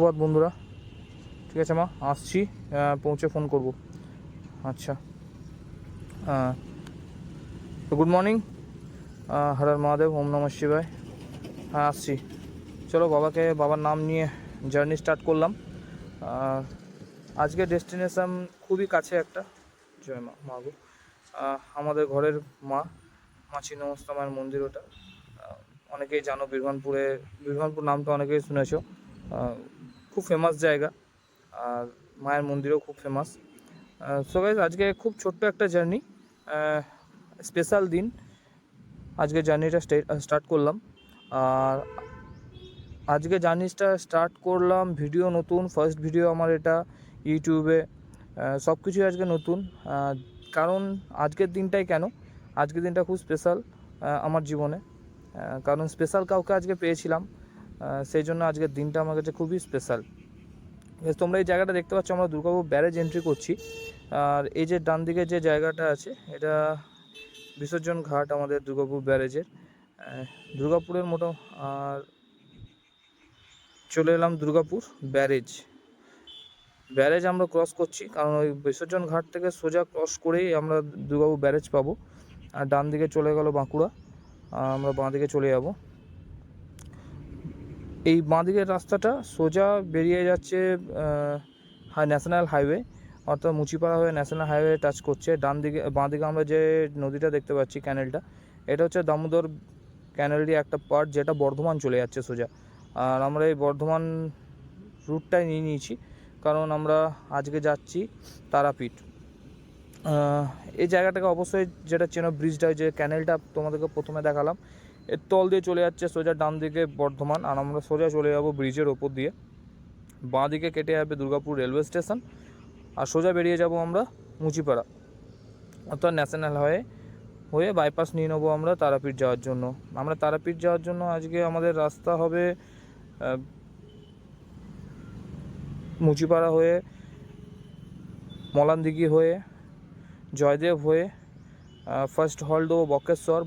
সুপ্রভাত বন্ধুরা। ঠিক আছে মা, আসছি, পৌঁছে ফোন করব। আচ্ছা, তো গুড মর্নিং। হর হর মহাদেব, ওম নমঃ শিবায়। হ্যাঁ, আসছি। চলো বাবার নাম নিয়ে জার্নি স্টার্ট করলাম। আজকে ডেস্টিনেশন খুবই কাছে একটা। জয় মা, মা গো, আমাদের ঘরের মা, মাছি নমস্তা মায়ের মন্দির ওটা। অনেকেই জানো, বীরভানপুর নামটা অনেকেই শুনেছো। খুব ফেমাস জায়গা, আর মায়ের মন্দিরও খুব ফেমাস। সো গাইজ, আজকে খুব ছোট্ট একটা জার্নি, স্পেশাল দিন। আজকে জার্নিটা স্টার্ট করলাম। আর আজকে জার্নিটা স্টার্ট করলাম, ভিডিও নতুন, ফার্স্ট ভিডিও আমার এটা ইউটিউবে। সব কিছুই আজকে নতুন। কারণ আজকের দিনটাই কেন, আজকের দিনটা খুব স্পেশাল আমার জীবনে। কারণ স্পেশাল কাউকে আজকে পেয়েছিলাম, সেই জন্য আজকের দিনটা আমার কাছে খুবই স্পেশাল। তোমরা এই জায়গাটা দেখতে পাচ্ছ, আমরা দুর্গাপুর ব্যারেজ এন্ট্রি করছি। আর এই যে ডান দিকে যে জায়গাটা আছে, এটা বিসর্জন ঘাট আমাদের দুর্গাপুর ব্যারেজের। দুর্গাপুরের মোটো। আর চলে এলাম দুর্গাপুর ব্যারেজ আমরা ক্রস করছি, কারণ ওই বিসর্জন ঘাট থেকে সোজা ক্রস করেই আমরা দুর্গাপুর ব্যারেজ পাবো। আর ডান দিকে চলে গেল বাঁকুড়া, আমরা বাঁ দিকে চলে যাব। এই বাঁ দিকের রাস্তাটা সোজা বেরিয়ে যাচ্ছে ন্যাশনাল হাইওয়ে, অর্থাৎ মুচিপাড়া হয়ে ন্যাশনাল হাইওয়ে টাচ করছে। বাঁ দিকে আমরা যে নদীটা দেখতে পাচ্ছি, ক্যানেলটা, এটা হচ্ছে দামোদর ক্যানেলেরই একটা পার্ট, যেটা বর্ধমান চলে যাচ্ছে সোজা। আর আমরা এই বর্ধমান রুটটাই নিয়ে নিয়েছি, কারণ আমরা আজকে যাচ্ছি তারাপীঠ। এই জায়গাটাকে অবশ্যই, যেটা চেনো, ব্রিজটা, যে ক্যানেলটা তোমাদেরকে প্রথমে দেখালাম, এর তল দিয়ে চলে যাচ্ছে সোজা ডান দিকে বর্ধমান। আর আমরা সোজা চলে যাব ব্রিজের ওপর দিয়ে, বাঁ দিকে কেটে যাবে দুর্গাপুর রেলওয়ে স্টেশন, আর সোজা বেরিয়ে যাব আমরা মুচিপাড়া, অর্থাৎ ন্যাশনাল হয়ে বাইপাস নিয়ে নেবো আমরা তারাপীঠ যাওয়ার জন্য। তারাপীঠ যাওয়ার জন্য আজকে আমাদের রাস্তা হবে মুচিপাড়া হয়ে, মলানদিঘি হয়ে, জয়দেব হয়ে, ফার্স্ট হল্ট দেবো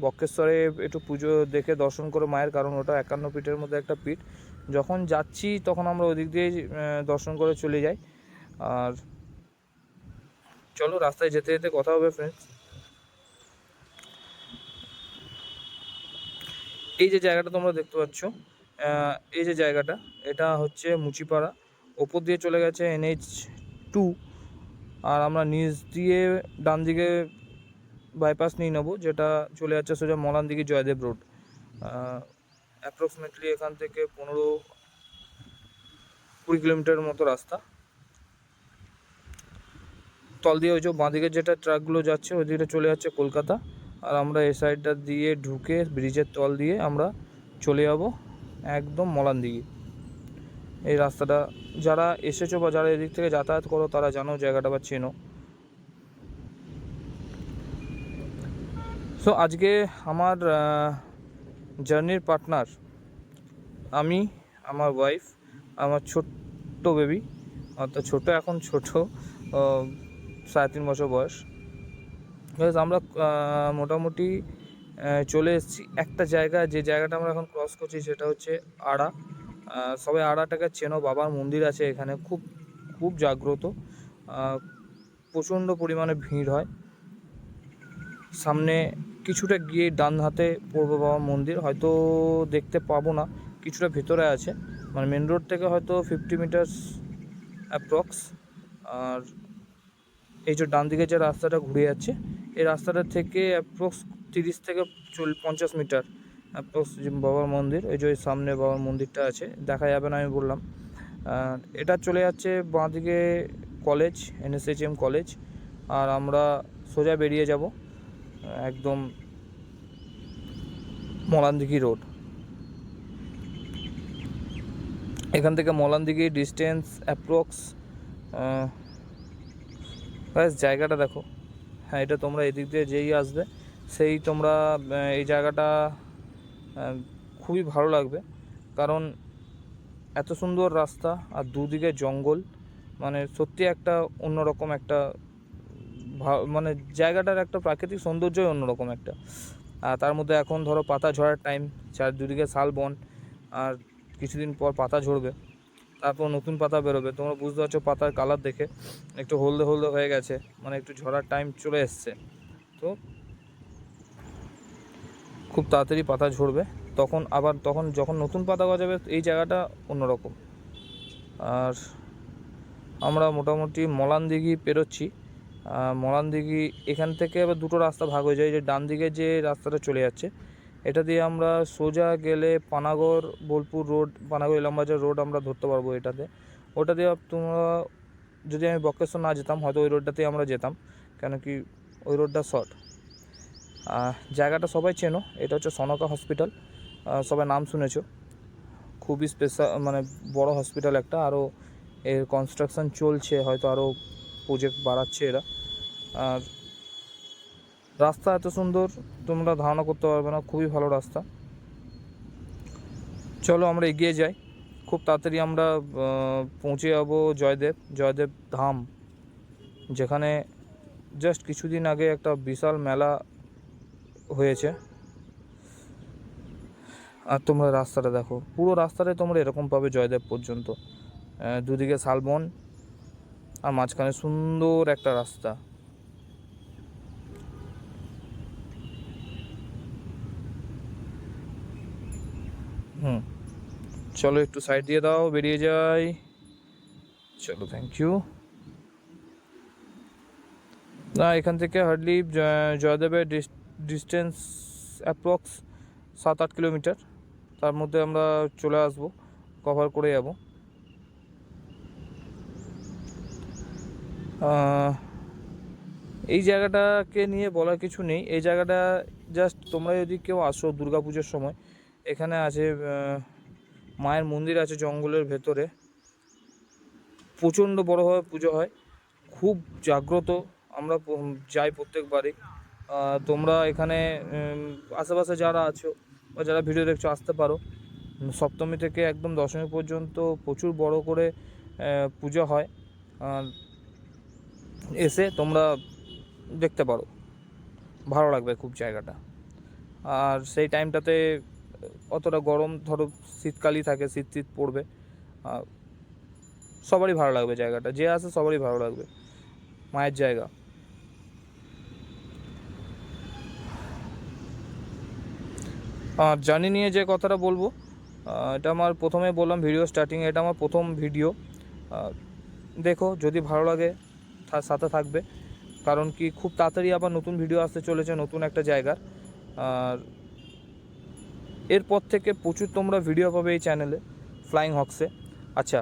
বক্রেশ্বরে একটু পুজো দেখে দর্শন করে মায়ের, কারণ ওটা 51 পীঠের মধ্যে একটা পীঠ। যখন যাচ্ছি তখন আমরা ওই দিক দিয়েই দর্শন করে চলে যাই। আর চলো, রাস্তায় যেতে যেতে কথা হবে ফ্রেন্ডস। এই যে জায়গাটা তোমরা দেখতে পাচ্ছ, এই যে জায়গাটা, এটা হচ্ছে মুচিপাড়া। ওপর দিয়ে চলে গেছে NH2, আর আমরা নিচ দিয়ে ডান দিকে বাইপাস নিয়ে নেবো, যেটা চলে যাচ্ছে সোজা মলানদিঘি জয়দেব রোড। অ্যাপ্রক্সিমেটলি এখান থেকে 15-20 কিলোমিটারের মতো রাস্তা। তল দিয়ে ওই যে বাঁদিকে যেটা ট্রাকগুলো যাচ্ছে, ওই দিকটা চলে যাচ্ছে কলকাতা। আর আমরা এই সাইডটা দিয়ে ঢুকে ব্রিজের তল দিয়ে আমরা চলে যাব একদম মলানদিঘি। এই রাস্তাটা যারা এসেছো বা যারা এদিক থেকে যাতায়াত করো, তারা জানো জায়গাটা বা চেনো। সো আজকে আমার জার্নির পার্টনার আমি, আমার ওয়াইফ, আমার ছোট্ট বেবি, অর্থাৎ এখন ছোট, 3.5 বছর বয়স। আমরা মোটামুটি চলে এসেছি একটা জায়গা, যে জায়গাটা আমরা এখন ক্রস করছি সেটা হচ্ছে আড়া। সবাই আড়াটাকে চেনো, বাবার মন্দির আছে এখানে, খুব খুব জাগ্রত। প্রচণ্ড পরিমাণে ভিড় হয়। সামনে কিছুটা গিয়ে ডান হাতে পড়বে বাবার মন্দির, হয়তো দেখতে পাবো না, কিছুটা ভেতরে আছে, মানে মেন রোড থেকে হয়তো 50 মিটার্স অ্যাপ্রক্স। আর এই যে ডান দিকে যে রাস্তাটা ঘুরে যাচ্ছে, এই রাস্তাটা থেকে অ্যাপ্রক্স 30 থেকে 50 মিটার অ্যাপ্রক্স বাবার মন্দির। এই যে সামনে বাবার মন্দিরটা আছে, দেখা যাবে না আমি বললাম। এটা চলে যাচ্ছে বাঁ দিকে কলেজ, NSHM কলেজ। আর আমরা সোজা বেরিয়ে যাব একদম মলানদিঘি রোড। এখান থেকে মলানদিঘি ডিস্টেন্স অ্যাপ্রক্স, জায়গাটা দেখো। হ্যাঁ, এটা তোমরা এদিক দিয়ে যেই আসবে, সেই তোমরা এই জায়গাটা খুবই ভালো লাগবে, কারণ এত সুন্দর রাস্তা আর দুদিকে জঙ্গল, মানে সত্যি একটা অন্যরকম একটা মানে জায়গাটার একটা প্রাকৃতিক সৌন্দর্যই অন্যরকম একটা। আর তার মধ্যে এখন ধরো পাতা ঝরার টাইম, দুদিকে শালবন, আর কিছুদিন পর পাতা ঝরবে। তারপর নতুন পাতা বেরোবে। তোমরা বুঝতে পারছো পাতার কালার দেখে, একটু হলদে হলদে হয়ে গেছে, মানে একটু ঝরার টাইম চলে এসছে। তো খুব তাড়াতাড়ি পাতা ঝরবে, তখন যখন নতুন পাতা গজাবে এই জায়গাটা অন্যরকম। আর আমরা মোটামুটি মলানদিঘি পেরোচ্ছি। মলানদিঘি এখান থেকে আবার দুটো রাস্তা ভাগ হয়ে যায়। যে ডান দিকে যে রাস্তাটা চলে যাচ্ছে, এটা দিয়ে আমরা সোজা গেলে পানাগড় বোলপুর রোড, পানাগড় ইলামবাজার রোড আমরা ধরতে পারবো এটাতে। ওটা দিয়ে তোমরা, যদি আমি বক্রেশ্বর না যেতাম হয়তো ওই রোডটাতেই আমরা যেতাম, কেন কি ওই রোডটা শর্ট। জায়গাটা সবাই চেনো, এটা হচ্ছে সনকা হসপিটাল, সবাই নাম শুনেছো। খুবই মানে বড় হসপিটাল একটা, আরও এর কনস্ট্রাকশান চলছে, হয়তো আরও প্রজেক্ট বাড়াচ্ছে এরা। আর রাস্তা এত সুন্দর তোমরা ধারণা করতে পারবে না, খুবই ভালো রাস্তা। চলো আমরা এগিয়ে যাই, খুব তাড়াতাড়ি আমরা পৌঁছে যাবো জয়দেব ধাম, যেখানে জাস্ট কিছুদিন আগে একটা বিশাল মেলা হয়েছে। আর তোমরা রাস্তাটা দেখো, পুরো রাস্তাটাই তোমরা এরকম পাবে জয়দেব পর্যন্ত, দুদিকে শালবন আর মাঝখানে সুন্দর একটা রাস্তা। চলো একটু সাইড দিয়ে দাও, বেরিয়ে যাই। চলো, থ্যাংক ইউ। না, এখান থেকে হার্ডলি জয়দেবের ডিস্টেন্স অ্যাপ্রক্স 7-8 কিলোমিটার, তার মধ্যে আমরা চলে আসবো, কভার করে যাব। এই জায়গাটাকে নিয়ে বলার কিছু নেই, এই জায়গাটা জাস্ট তোমরা যদি কেউ আসো দুর্গাপুজোর সময়, এখানে আছে মায়ের মন্দির আছে জঙ্গলের ভেতরে, প্রচণ্ড বড়োভাবে পুজো হয়, খুব জাগ্রত। আমরা যাই প্রত্যেকবারই। তোমরা এখানে আশেপাশে যারা আছো বা যারা ভিডিও দেখছো আসতে পারো। সপ্তমী থেকে একদম দশমী পর্যন্ত প্রচুর বড় করে পুজো হয়, এসে তোমরা দেখতে পারো, ভালো লাগবে খুব জায়গাটা। আর সেই টাইমটাতে অতটা গরম, ধরো শীতকালই থাকে, শীত পড়বে, সবারই ভালো লাগবে জায়গাটা, যে আসে সবারই ভালো লাগবে, মায়ের জায়গা। আর জার্নি নিয়ে যে কথাটা বলবো, এটা আমার প্রথমে বললাম ভিডিও স্টার্টিংয়ে, এটা আমার প্রথম ভিডিও। দেখো যদি ভালো লাগে তার সাথে থাকবে, কারণ কি খুব তাড়াতাড়ি আবার নতুন ভিডিও আসতে চলেছে নতুন একটা জায়গার। আর এরপর থেকে প্রচুর তোমরা ভিডিও পাবে এই চ্যানেলে, ফ্লাইং হক্সে। আচ্ছা,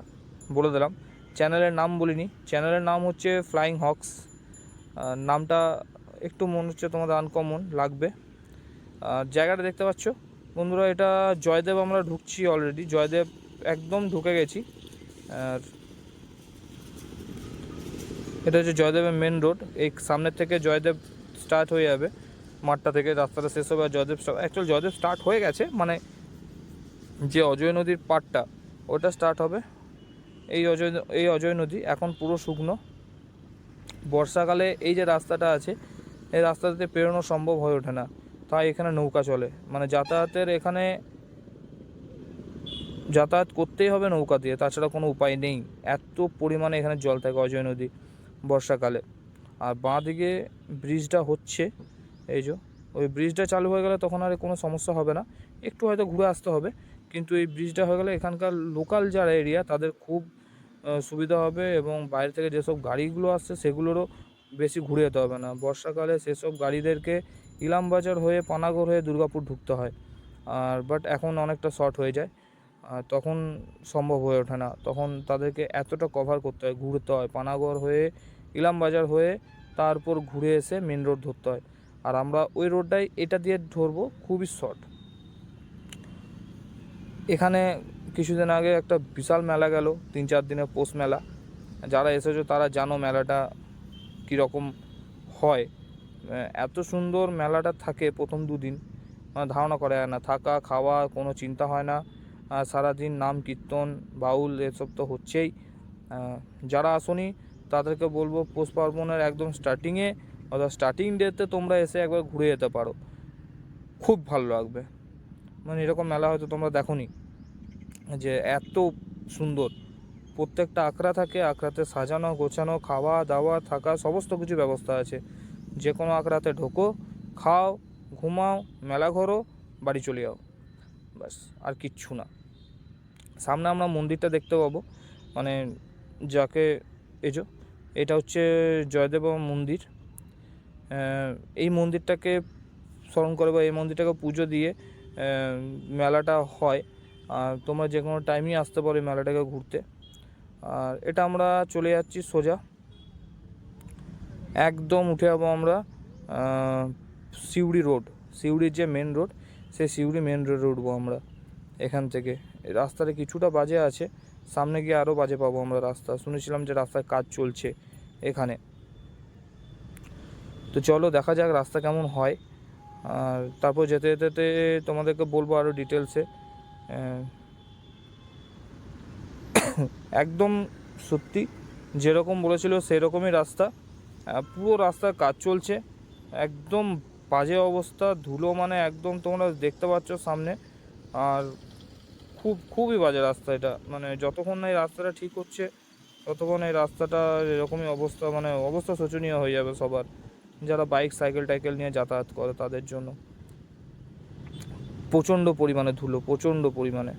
বলে দিলাম, চ্যানেলের নাম বলিনি, চ্যানেলের নাম হচ্ছে ফ্লাইং হক্স। নামটা একটু মনে হচ্ছে তোমাদের আনকমন লাগবে। আর জায়গাটা দেখতে পাচ্ছ বন্ধুরা, এটা জয়দেব, আমরা ঢুকছি অলরেডি, জয়দেব একদম ঢুকে গেছি। আর এটা হচ্ছে জয়দেবের মেন রোড, এই সামনের থেকে জয়দেব স্টার্ট হয়ে যাবে, মাঠটা থেকে রাস্তাটা শেষ হবে। আর জয়দেব অ্যাকচুয়ালি জয়দেব স্টার্ট হয়ে গেছে, মানে যে অজয় নদীর পাড়টা ওটা স্টার্ট হবে। এই অজয় নদী এখন পুরো শুকনো। বর্ষাকালে এই যে রাস্তাটা আছে, এই রাস্তাতে পেরোনো সম্ভব হয়ে ওঠে না, তাই এখানে নৌকা চলে, মানে এখানে যাতায়াত করতেই হবে নৌকা দিয়ে, তাছাড়া কোনো উপায় নেই, এত পরিমাণে এখানে জল থাকে অজয় নদী বর্ষাকালে। আর বাঁ দিকে ব্রিজটা হচ্ছে, এই যে ওই ব্রিজটা চালু হয়ে গেলে তখন আর কোনো সমস্যা হবে না, একটু হয়তো ঘুরে আসতে হবে, কিন্তু এই ব্রিজটা হয়ে গেলে এখানকার লোকাল যারা এরিয়া তাদের খুব সুবিধা হবে, এবং বাইরে থেকে যেসব গাড়িগুলো আসছে সেগুলোরও বেশি ঘুরে যেতে হবে না। বর্ষাকালে সেসব গাড়িদেরকে ইলামবাজার হয়ে পানাগড় হয়ে দুর্গাপুর ঢুকতে হয়, আর বাট এখন অনেকটা শর্ট হয়ে যায়, তখন সম্ভব হয়ে ওঠে না, তখন তাদেরকে এতটা কভার করতে হয়, ঘুরতে হয় পানাগড় হয়ে ইলামবাজার হয়ে, তারপর ঘুরে এসে মেন রোড ধরতে হয়। আর আমরা ওই রোডটাই এটা দিয়ে ধরবো, খুবই শর্ট। এখানে কিছুদিন আগে একটা বিশাল মেলা গেল, 3-4 দিনের পৌষ মেলা, যারা এসেছো তারা জানো মেলাটা কীরকম হয়। এত সুন্দর মেলাটা থাকে প্রথম 2 দিন, ধারণা করা যায় না, থাকা খাওয়া কোনো চিন্তা হয় না, সারাদিন নাম কীর্তন বাউল এসব তো হচ্ছেই। যারা আসোনি তাদেরকে বলবো পৌষ পার্বণের একদম স্টার্টিংয়ে অর্থাৎ স্টার্টিং ডেতে তোমরা এসে একবার ঘুরে যেতে পারো, খুব ভালো লাগবে। মানে এরকম মেলা হয়তো তোমরা দেখোনি যে এত সুন্দর, প্রত্যেকটা আখড়া থাকে, আখড়াতে সাজানো গোছানো, খাওয়া দাওয়া থাকা সমস্ত কিছু ব্যবস্থা আছে। যে কোনো আখড়াতে ঢোকো, খাও, ঘুমাও, মেলা ঘোরো, বাড়ি চলে যাও, ব্যাস, আর কিচ্ছু না। সামনে আমরা মন্দিরটা দেখতে পাবো, মানে যাকে এজো এটা হচ্ছে জয়দেব মন্দির। এই মন্দিরটাকে স্মরণ করে বা এই মন্দিরটাকে পুজো দিয়ে মেলাটা হয়। আর তোমরা যে কোনো টাইমই আসতে পারো এই মেলাটাকে ঘুরতে। আর এটা আমরা চলে যাচ্ছি সোজা, একদম উঠে যাবো আমরা সিউড়ি রোড, সিউড়ির যে মেন রোড, সেই সিউড়ি মেন রোডে উঠবো আমরা এখান থেকে। রাস্তাটা কিছুটা বাজে আছে, সামনে গিয়ে আরও বাজে পাবো আমরা রাস্তা। শুনেছিলাম যে রাস্তায় কাজ চলছে এখানে, তো চলো দেখা যাক রাস্তা কেমন হয়। আর তারপর যেতে যেতে তোমাদেরকে বলবো আরও ডিটেলসে। একদম সত্যি যেরকম বলেছিল সেরকমই রাস্তা, পুরো রাস্তার কাজ চলছে, একদম বাজে অবস্থা, ধুলো মানে একদম তোমরা দেখতে পাচ্ছ সামনে। আর খুবই বাজে রাস্তা এটা, মানে যতক্ষণ না এই রাস্তাটা ঠিক হচ্ছে ততক্ষণ এই রাস্তাটা এরকমই অবস্থা, মানে অবস্থা শোচনীয় হয়ে যাবে সবার, যারা বাইক সাইকেল টাইকেল নিয়ে যাতায়াত করে তাদের জন্য। প্রচণ্ড পরিমাণে ধুলো, প্রচণ্ড পরিমাণে।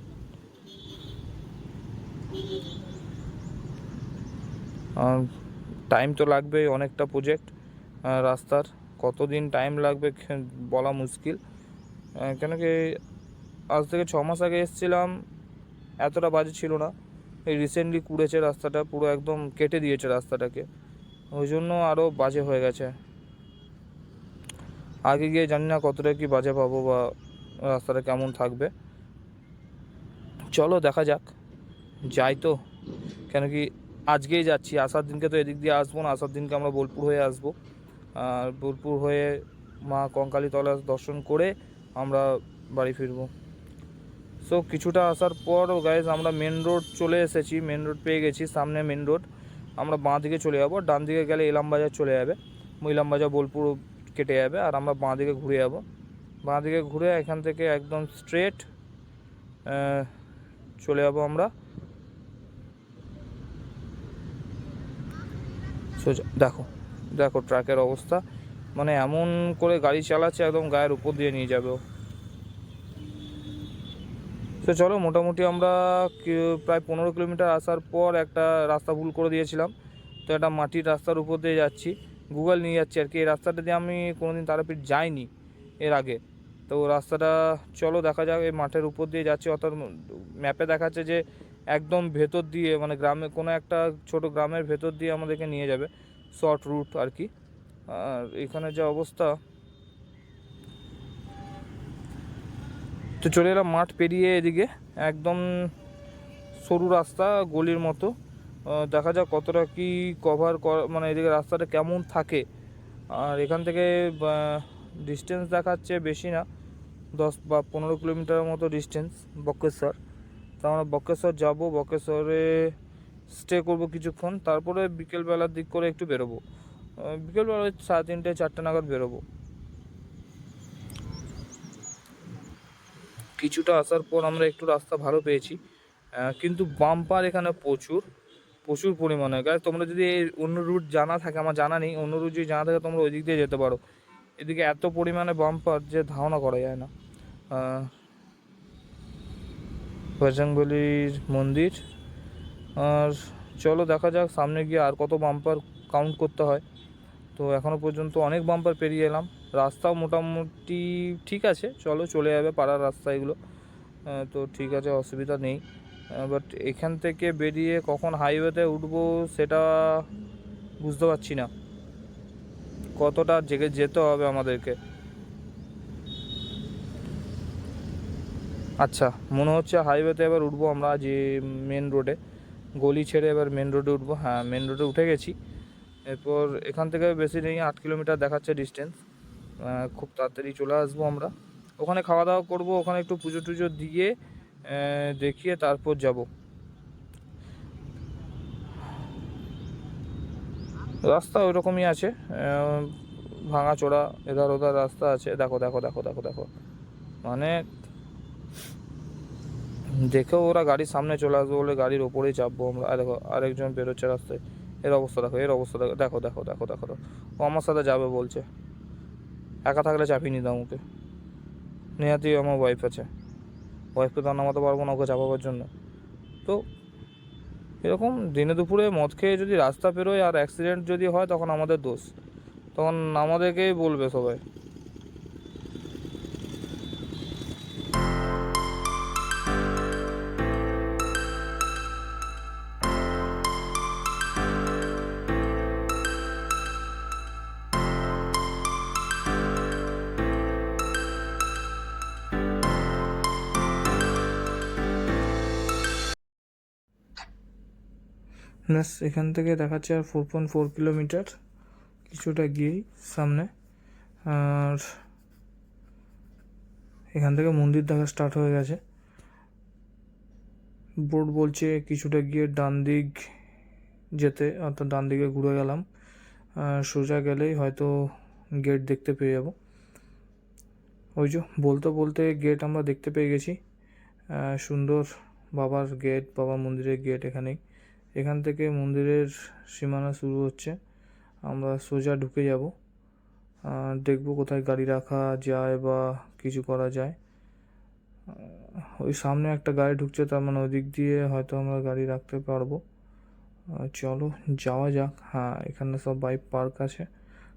টাইম তো লাগবে, অনেকটা প্রজেক্ট রাস্তার, কতদিন টাইম লাগবে বলা মুশকিল। কেন কি আজ থেকে 6 মাস আগে এসেছিলাম, এতটা বাজে ছিল না। এই রিসেন্টলি কুড়েছে রাস্তাটা, পুরো একদম কেটে দিয়েছে রাস্তাটাকে, ওই জন্য আরও বাজে হয়ে গেছে। আগে গিয়ে জানি না কতটা কি বাজে পাবো বা রাস্তাটা কেমন থাকবে। চলো দেখা যাক, যাই তো। কেন কি আজকেই যাচ্ছি, আসার দিনকে তো এদিক দিয়ে আসবো না, আসার দিনকে আমরা বোলপুর হয়ে আসবো। আর বোলপুর হয়ে মা কঙ্কালীতলা দর্শন করে আমরা বাড়ি ফিরবো। সো কিছুটা আসার পর গাইজ আমরা মেন রোড চলে এসেছি, মেন রোড পেয়ে গেছি, সামনে মেন রোড। আমরা বাঁ দিকে চলে যাবো, ডান দিকে গেলে ইলামবাজার চলে যাবে, ইলামবাজার বোলপুর কেটে যাবে, আর আমরা বাঁ দিকে ঘুরে যাবো। বাঁ দিকে ঘুরে এখান থেকে একদম স্ট্রেট চলে যাবো আমরা সোজা। দেখো দেখো ট্রাকের অবস্থা, মানে এমন করে গাড়ি চালাচ্ছে একদম গায়ের উপর দিয়ে নিয়ে যাবে। তো চলো মোটামুটি আমরা প্রায় 15 কিলোমিটার আসার পর একটা রাস্তা ভুল করে দিয়েছিলাম, তো একটা মাটির রাস্তার উপর দিয়ে যাচ্ছি, গুগল নিয়ে যাচ্ছি আর কি। এই রাস্তাটা দিয়ে আমি কোনোদিন তারাপীঠ যাইনি এর আগে, তো রাস্তাটা চলো দেখা যাক। এই মাঠের উপর দিয়ে যাচ্ছি, অর্থাৎ ম্যাপে দেখাচ্ছে যে একদম ভেতর দিয়ে, মানে গ্রামে কোনো একটা ছোট গ্রামের ভেতর দিয়ে আমাদেরকে নিয়ে যাবে, শর্ট রুট আর কি। আর এখানে যা অবস্থা, তো চলে এলাম মাঠ পেরিয়ে এদিকে, একদম সরু রাস্তা গলির মতো। দেখা যাক কতটা কি কভার মানে এদিকে রাস্তাটা কেমন থাকে। আর এখান থেকে ডিস্টেন্স দেখাচ্ছে বেশি না, 10 বা 15 কিলোমিটারের মতো ডিস্টেন্স বক্রেশ্বর। তো আমরা বক্রেশ্বর যাবো, বক্রেশ্বরে স্টে করব কিছুক্ষণ, তারপরে বিকেলবেলার দিক করে একটু বেরোবো, বিকেলবেলা 3:30 4টে নাগাদ বেরোবো। কিছুটা আসার পর আমরা একটু রাস্তা ভালো পেয়েছি, কিন্তু বাম্পার এখানে প্রচুর পরিমাণে। গাইস তোমরা যদি অন্য রুট জানা থাকে, আমার জানা নেই, অন্য রুট যদি জানা থাকে তোমরা ওই দিক দিয়ে যেতে পারো। এদিকে এত পরিমাণে বাম্পার যে ধারণা করা যায় না। বজরংবলির মন্দির, আর চলো দেখা যাক সামনে গিয়ে আর কত বাম্পার কাউন্ট করতে হয়। তো এখনও পর্যন্ত অনেক বাম্পার পেরিয়ে এলাম, রাস্তাও মোটামুটি ঠিক আছে, চলো চলে যাবে পাড়ার রাস্তা এগুলো, তো ঠিক আছে, অসুবিধা নেই। বাট এখান থেকে বেরিয়ে কখন হাইওয়েতে উঠবো সেটা বুঝতে পারছি না, কতটা জেগে যেতে হবে আমাদেরকে। আচ্ছা মনে হচ্ছে হাইওয়েতে এবার উঠবো আমরা, যে মেন রোডে, গলি ছেড়ে এবার মেন রোডে উঠবো। হ্যাঁ মেন রোডে উঠে গেছি। এরপর এখান থেকে বেশি নেই, 8 কিলোমিটার দেখাচ্ছে ডিস্টেন্স, খুব তাড়াতাড়ি চলে আসবো আমরা। ওখানে খাওয়া দাওয়া করবো, ওখানে একটু পুজো টুজো দিয়ে দেখিয়ে তারপর যাব। রাস্তা ওইরকমই আছে, ভাঙাচোরা এধার ওধার রাস্তা আছে। দেখো দেখো দেখো দেখো দেখো, মানে দেখেও ওরা গাড়ির সামনে চলে আসবে বলে গাড়ির ওপরেই চাপবো আমরা। আর দেখো আরেকজন বেরোচ্ছে রাস্তায়, এর অবস্থা দেখো, এর অবস্থা দেখো, দেখো দেখো দেখো দেখো দেখো। ও আমার সাথে যাবে বলছে, একা থাকলে চাপিয়ে নিতাম ওকে। নেহাতি আমার ওয়াইফ আছে, ওয়াইফকে তো আর নামাতে পারবো না ওকে চাপাবার জন্য। তো এরকম দিনে দুপুরে মদ খেয়ে যদি রাস্তা পেরোয় আর অ্যাক্সিডেন্ট যদি হয় তখন আমাদের দোষ, তখন আমাদেরকেই বলবে সবাই। ব্যাস এখান থেকে দেখাচ্ছে আর 4.4 কিলোমিটার কিছুটা গিয়েই সামনে। আর এখান থেকে মন্দির দেখা স্টার্ট হয়ে গেছে। বোর্ড বলছে কিছুটা গিয়ে ডান দিক যেতে, অর্থাৎ ডান দিকে ঘুরে গেলাম, সোজা গেলেই হয়তো গেট দেখতে পেয়ে যাব। ওই যে বলতে বলতে গেট আমরা দেখতে পেয়ে গেছি, সুন্দর বাবার গেট, বাবার মন্দিরের গেট এখানেই। এখান থেকে মন্দিরের সীমানা শুরু হচ্ছে, আমরা সোজা ঢুকে যাব। দেখব কোথায় গাড়ি রাখা যায় বা কিছু করা যায়। ওই সামনে একটা গাড়ি ঢুকছে, তার মানে ওই দিক দিয়ে হয়তো আমরা গাড়ি রাখতে পারবো। চলো যাওয়া যাক। হ্যাঁ, এখানে সব বাইক পার্ক আছে,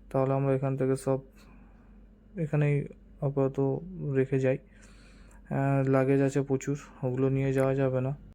তাহলে আমরা এখান থেকে সব এখানেই আপাতত রেখে যাই। লাগেজ আছে প্রচুর, ওগুলো নিয়ে যাওয়া যাবে না।